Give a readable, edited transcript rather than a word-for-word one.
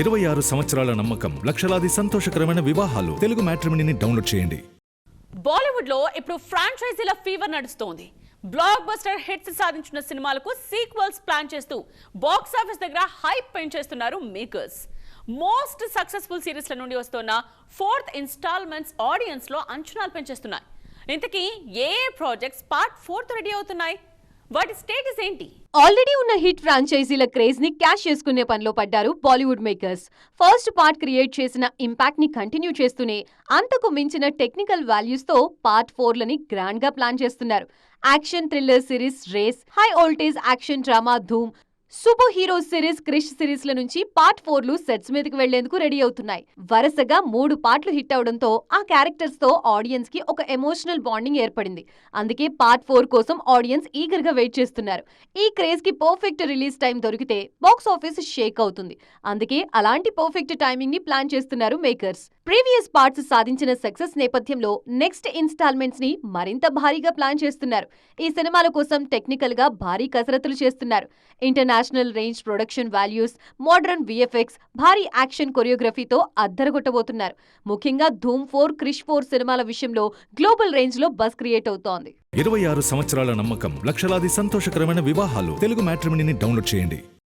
26 సంవత్సరాల నమ్మకం, లక్షలాది సంతోషకరమైన వివాహాలు. తెలుగు మ్యాట్రిమోనీని డౌన్లోడ్ చేయండి. బాలీవుడ్ లో ఇప్పుడు ఫ్రాంచైజీల ఫీవర్ నడుస్తోంది. బ్లాక్ బస్టర్ హిట్స్ సాధించిన సినిమాలకు సీక్వెల్స్ ప్లాన్ చేస్తూ బాక్స్ ఆఫీస్ దగ్గర హైప్ పెంచేస్తున్నారు మేకర్స్. మోస్ట్ సక్సెస్ఫుల్ సిరీస్ల నుండి వస్తున్న 4th ఇన్స్టాల్మెంట్స్ ఆడియన్స్ లో అంచనాలు పెంచేస్తున్నాయి. ఇంతకీ ఏ ప్రాజెక్ట్స్ పార్ట్ 4 రెడీ అవుతున్నాయి? వాటి స్టేటస్ ఏంటి? ఆల్రెడీ ఉన్న హిట్ ఫ్రాంచైజీల క్రేజ్ ని క్యాష్ చేసుకునే పనిలో పడ్డారు Bollywood makers. First part create చేసిన ఇంపాక్ట్ ని కంటిన్యూ చేస్తూనే అంతకు మించిన టెక్నికల్ వాల్యూస్ తో పార్ట్ 4 లని గ్రాండ్ గా ప్లాన్ చేస్తున్నారు. Action thriller series race, high voltage action drama Dhoom, super hero series Krrish సిరీస్ల నుంచి పార్ట్ 4లు సెట్స్ మీదకి వెళ్లేందుకు రెడీ అవుతున్నాయి. వరుసగా 3 పార్ట్లు హిట్ అవడంతో ఆ క్యారెక్టర్స్ తో ఆడియన్స్ కి ఒక ఎమోషనల్ బాండింగ్ ఏర్పడింది. అందుకే పార్ట్ 4 కోసం ఆడియన్స్ ఈగర్ గా వెయిట్ చేస్తున్నారు. ఈ క్రేజ్ కి పర్ఫెక్ట్ రిలీజ్ టైం దొరికితే బాక్స్ ఆఫీస్ షేక్ అవుతుంది. అందుకే అలాంటి పర్ఫెక్ట్ టైమింగ్ ని ప్లాన్ చేస్తున్నారు మేకర్స్. ప్రీవియస్ పార్ట్స్ సాధించిన సక్సెస్ నేపథ్యంలో నెక్స్ట్ ఇన్స్టాల్మెంట్స్ ని మరింత భారీగా ప్లాన్ చేస్తున్నారు. ఈ సినిమాల కోసం టెక్నికల్ గా భారీ కసరత్తులు చేస్తున్నారు. International range production values, modern VFX, భారీ యాక్షన్ కొరియోగ్రఫీతో అద్దరగొట్టబోతున్నారు. ముఖ్యంగా ధూమ్ 4, క్రిష్ 4 సినిమాల విషయంలో గ్లోబల్ రేంజ్ లో బజ్ క్రియేట్ అవుతోంది. 26 సంవత్సరాల నమ్మకం, లక్షలాది సంతోషకరమైన వివాహాలు. తెలుగు మ్యాట్రిమోనీని డౌన్లోడ్ చేయండి.